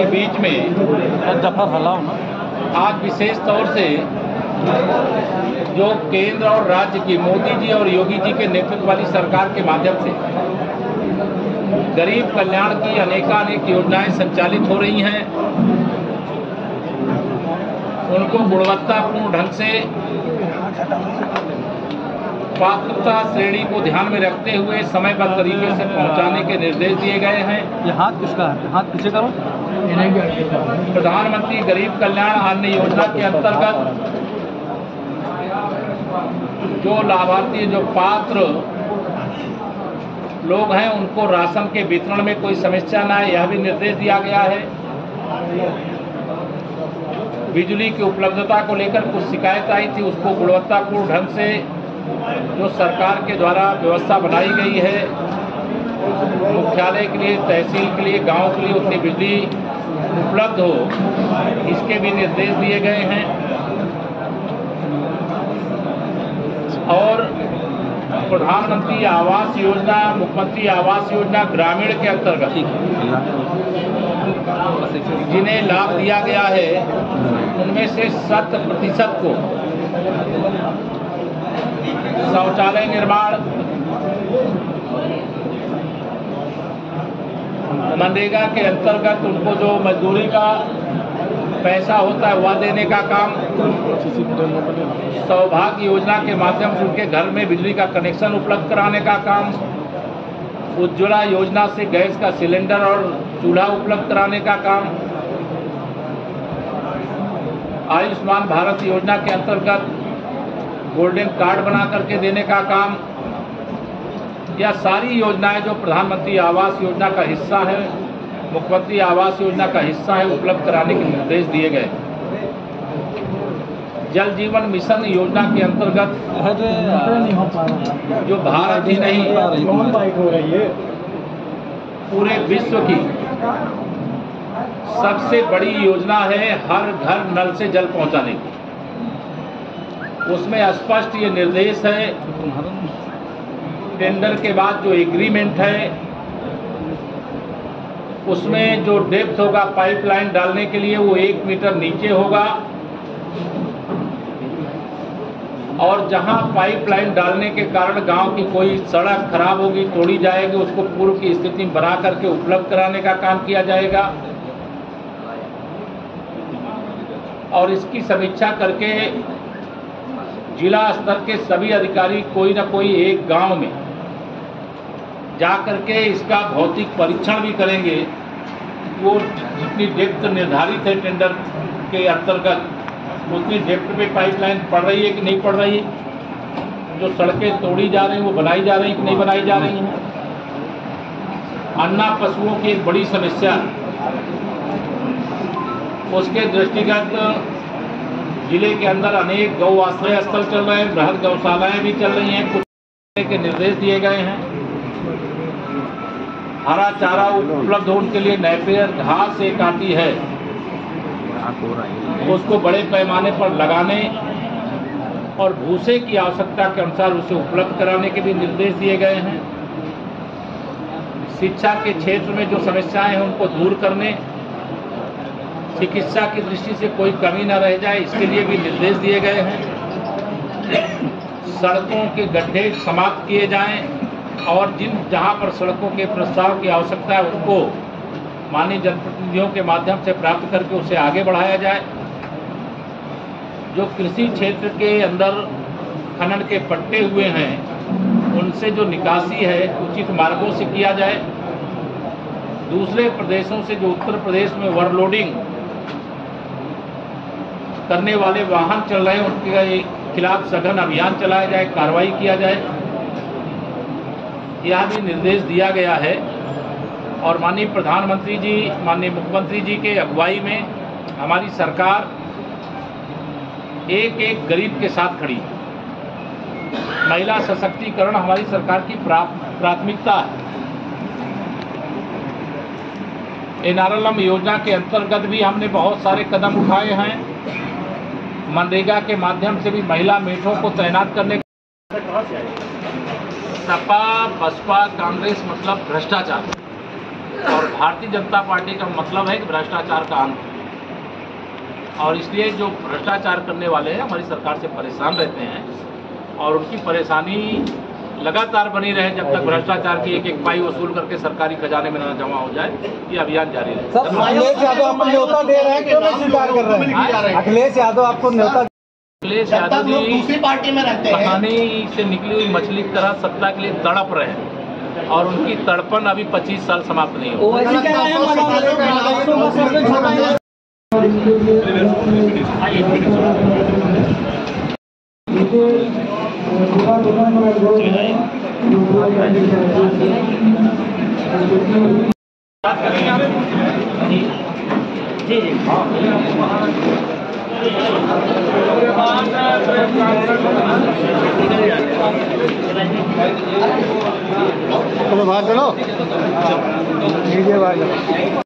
के बीच में आज विशेष तौर से जो केंद्र और राज्य की मोदी जी और योगी जी के नेतृत्व वाली सरकार के माध्यम से गरीब कल्याण की अनेकानेक योजनाएं संचालित हो रही हैं, उनको गुणवत्तापूर्ण ढंग से पात्रता श्रेणी को ध्यान में रखते हुए समयबद्ध तरीके से पहुंचाने के निर्देश दिए गए हैं। ये हाथ किसका है? हाथ पीछे करो। प्रधानमंत्री गरीब कल्याण अन्न योजना के अंतर्गत जो लाभार्थी, जो पात्र लोग हैं, उनको राशन के वितरण में कोई समस्या न आए, यह भी निर्देश दिया गया है। बिजली की उपलब्धता को लेकर कुछ शिकायत आई थी, उसको गुणवत्तापूर्ण ढंग से जो सरकार के द्वारा व्यवस्था बनाई गई है, मुख्यालय के लिए, तहसील के लिए, गांव के लिए उतनी बिजली उपलब्ध हो, इसके भी निर्देश दिए गए हैं। और प्रधानमंत्री आवास योजना, मुख्यमंत्री आवास योजना ग्रामीण के अंतर्गत जिन्हें लाभ दिया गया है, उनमें से 100% को शौचालय निर्माण, मनरेगा के अंतर्गत उनको जो मजदूरी का पैसा होता है वह देने का काम, सौभाग्य योजना के माध्यम से उनके घर में बिजली का कनेक्शन उपलब्ध कराने का काम, उज्ज्वला योजना से गैस का सिलेंडर और चूल्हा उपलब्ध कराने का काम, आयुष्मान भारत योजना के अंतर्गत गोल्डन कार्ड बना करके देने का काम, यह सारी योजनाएं जो प्रधानमंत्री आवास योजना का हिस्सा है, मुख्यमंत्री आवास योजना का हिस्सा है, उपलब्ध कराने के निर्देश दिए गए। जल जीवन मिशन योजना के अंतर्गत जो भारत ही नहीं पूरे विश्व की सबसे बड़ी योजना है हर घर नल से जल पहुंचाने की, उसमें स्पष्ट ये निर्देश है, टेंडर के बाद जो एग्रीमेंट है उसमें जो डेप्थ होगा पाइपलाइन डालने के लिए वो 1 मीटर नीचे होगा, और जहां पाइपलाइन डालने के कारण गांव की कोई सड़क खराब होगी, तोड़ी जाएगी, उसको पूर्व की स्थिति में बना करके उपलब्ध कराने का काम किया जाएगा। और इसकी समीक्षा करके जिला स्तर के सभी अधिकारी कोई ना कोई एक गांव में जा करके इसका भौतिक परीक्षण भी करेंगे, वो जितनी डेप्थ निर्धारित है टेंडर के अंतर्गत उतनी डेप्थ पे पाइपलाइन पड़ रही है कि नहीं पड़ रही है, जो सड़कें तोड़ी जा रही हैं वो बनाई जा रही हैं कि नहीं बनाई जा रही हैं। अन्ना पशुओं की एक बड़ी समस्या, उसके दृष्टिगत जिले के अंदर अनेक गौ आश्रय स्थल चल रहे हैं, बृहद गौशालाएं भी चल रही हैं, कुछ के निर्देश दिए गए हैं। हरा चारा उपलब्ध हो उनके लिए, नेपियर घास एक आती है उसको बड़े पैमाने पर लगाने और भूसे की आवश्यकता के अनुसार उसे उपलब्ध कराने के भी निर्देश दिए गए हैं। शिक्षा के क्षेत्र में जो समस्याएं हैं उनको दूर करने, चिकित्सा की दृष्टि से कोई कमी न रह जाए, इसके लिए भी निर्देश दिए गए हैं। सड़कों के गड्ढे समाप्त किए जाएं और जहां पर सड़कों के प्रस्ताव की आवश्यकता है उनको माननीय जनप्रतिनिधियों के माध्यम से प्राप्त करके उसे आगे बढ़ाया जाए। जो कृषि क्षेत्र के अंदर खनन के पट्टे हुए हैं उनसे जो निकासी है उचित मार्गों से किया जाए। दूसरे प्रदेशों से जो उत्तर प्रदेश में ओवरलोडिंग करने वाले वाहन चल रहे हैं उनके खिलाफ सघन अभियान चलाया जाए, कार्रवाई किया जाए, यह भी निर्देश दिया गया है। और माननीय प्रधानमंत्री जी, माननीय मुख्यमंत्री जी के अगुवाई में हमारी सरकार एक एक गरीब के साथ खड़ी है। महिला सशक्तिकरण हमारी सरकार की प्राथमिकता है। एनआरएलएम योजना के अंतर्गत भी हमने बहुत सारे कदम उठाए हैं। मनरेगा के माध्यम से भी महिला मेठों को तैनात करने, सपा बसपा कांग्रेस मतलब भ्रष्टाचार और भारतीय जनता पार्टी का मतलब है कि भ्रष्टाचार का अंत, और इसलिए जो भ्रष्टाचार करने वाले हैं हमारी सरकार से परेशान रहते हैं और उनकी परेशानी लगातार बनी रहे जब तक भ्रष्टाचार की एक एक पाई वसूल करके सरकारी खजाने में न जमा हो जाए, ये अभियान जारी रहे। अखिलेश यादव आपको न्योता दे रहे हैं, क्यों नहीं स्वीकार कर रहे हैं? अखिलेश यादव आपको न्योता, अखिलेश यादव जी दूसरी पार्टी में रहते हैं, कहानी से निकली हुई मछली की तरह सत्ता के लिए तड़प रहे हैं और उनकी तड़पन अभी 25 साल समाप्त नहीं हो। चलो बाहर चलो, लीजिए बाहर चलो।